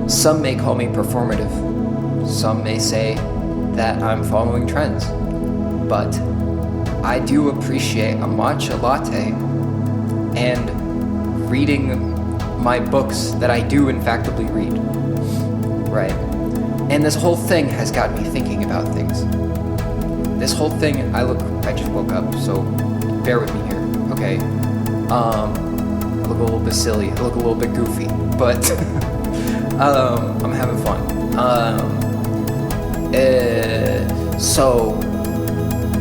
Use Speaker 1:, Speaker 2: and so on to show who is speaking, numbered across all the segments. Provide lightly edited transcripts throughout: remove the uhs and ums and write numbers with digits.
Speaker 1: Some may call me performative. Some may say that I'm following trends. But I do appreciate a matcha latte and reading my books that I do infactably read. Right? And this whole thing has got me thinking about things. This whole thing, I just woke up, so bear with me here, okay? I look a little bit silly, I look a little bit goofy, but I'm having fun. So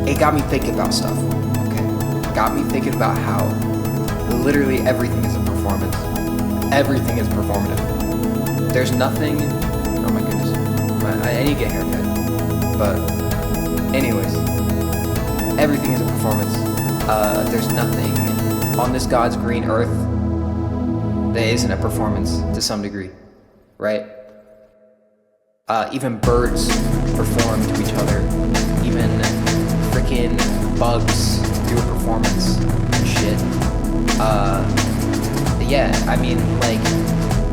Speaker 1: it got me thinking about stuff, okay? Got me thinking about how literally everything is a performance. Everything is performative. There's nothing, oh my goodness, I need to get a haircut, but anyways, everything is a performance. There's nothing on this God's green earth that isn't a performance to some degree, right? Even birds perform to each other. Even freaking bugs do a performance and shit. Yeah, I mean, like,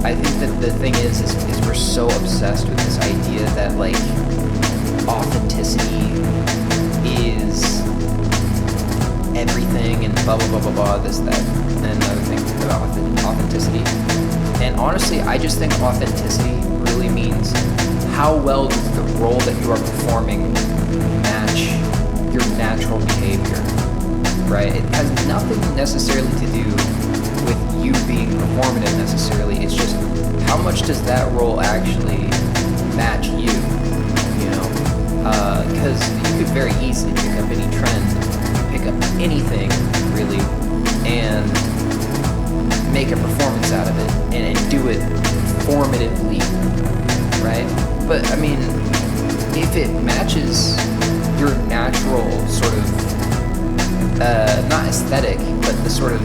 Speaker 1: I think that the thing is we're so obsessed with this idea that, like, authenticity is everything and blah blah blah blah blah, this, that, and another thing about authenticity. And honestly, I just think authenticity really means how well does the role that you are performing match your natural behavior, right? It has nothing necessarily to do with you being performative necessarily. It's just how much does that role actually match you, you know? Because you could very easily pick up any trend, pick up anything really, and make a performance out of it and do it formatively, right? But I mean, if it matches your natural sort of not aesthetic, but the sort of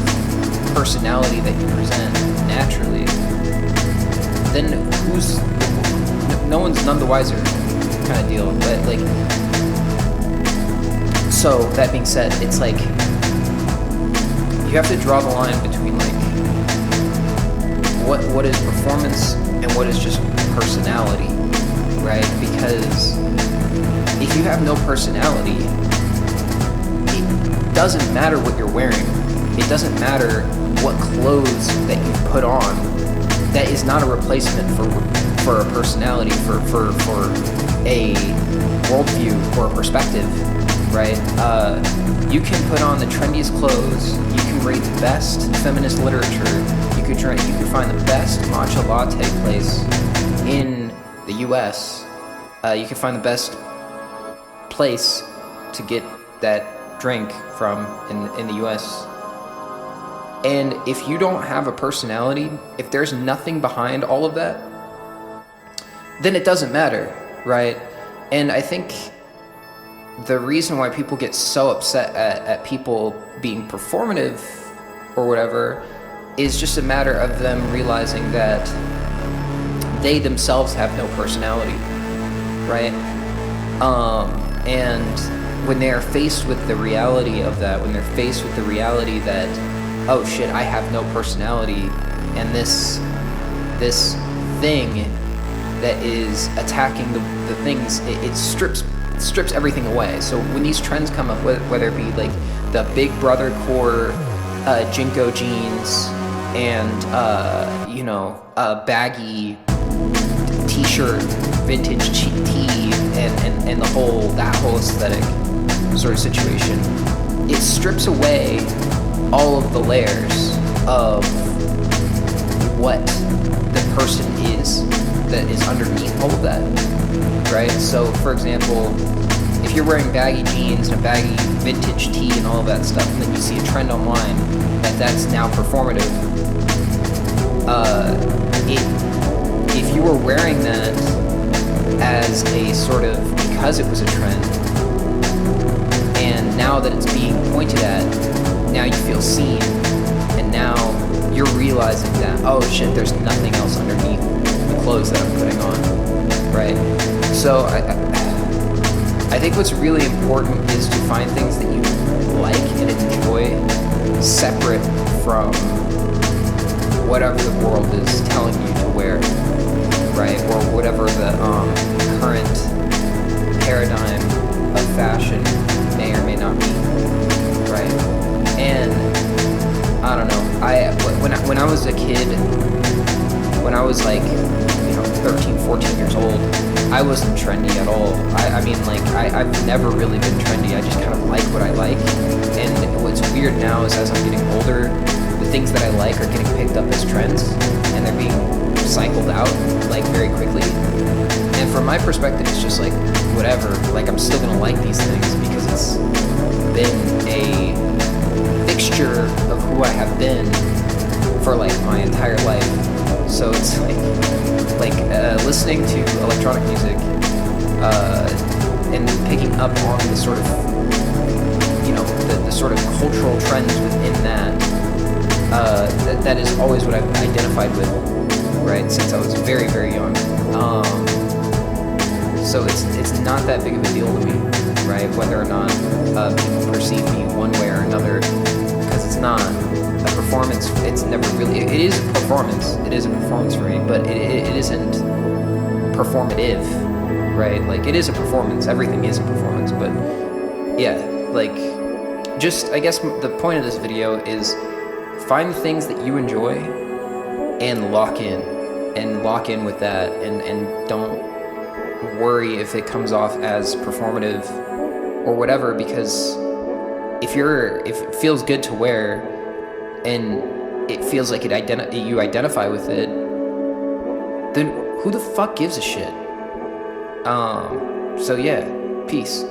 Speaker 1: personality that you present naturally, then no one's none the wiser, kind of deal. But like, so that being said, it's like you have to draw the line between like what is performance and what is just personality, right? Because if you have no personality, it doesn't matter what you're wearing. It doesn't matter what clothes that you put on. That is not a replacement for a personality, for a worldview or a perspective, right? You can put on the trendiest clothes. You can read the best feminist literature. You could find the best matcha latte place in the U.S. You can find the best place to get that drink from in the U.S. And if you don't have a personality, if there's nothing behind all of that, then it doesn't matter, right? And I think the reason why people get so upset at people being performative or whatever is just a matter of them realizing that they themselves have no personality, right? And when they are faced with the reality of that, when they're faced with the reality that, oh shit, I have no personality, and this thing that is attacking the things, it strips everything away. So when these trends come up, whether it be like the Big Brother core Jinko jeans and baggy t-shirt, vintage tee, and that whole aesthetic sort of situation, it strips away all of the layers of what the person is that is underneath all of that, right? So, for example, if you're wearing baggy jeans and a baggy vintage tee and all of that stuff, and then you see a trend online that's now performative, if you were wearing that as a sort of, because it was a trend, and now that it's being pointed at, now you feel seen, and now you're realizing that, oh shit, there's nothing else underneath the clothes that I'm putting on, right? So I think what's really important is to find things that you like and enjoy separate from whatever the world is telling you to wear, right? the current paradigm of fashion may or may not be, right? And I don't know. When I was a kid, when I was like 13, 14 years old, I wasn't trendy at all. I mean, like, I've never really been trendy. I just kind of like what I like. And what's weird now is as I'm getting older, the things that I like are getting picked up as trends, and they're being cycled out, like, very quickly. And from my perspective, it's just like, whatever. Like, I'm still gonna like these things because it's been a fixture of who I have been for, like, my entire life. So it's like listening to electronic music and picking up on the sort of, the sort of cultural trends within that, that is always what I've identified with, right, since I was very, very young. So it's not that big of a deal to me, right, whether or not people perceive me one way or another, because it's not a performance. It's never really, it is a performance. It is a performance for me, but it isn't performative, right? Like, it is a performance. Everything is a performance, but yeah, like, just, I guess the point of this video is find the things that you enjoy and lock in with that, and don't worry if it comes off as performative or whatever, because if it feels good to wear and it feels like you identify with it, then who the fuck gives a shit? So yeah, peace.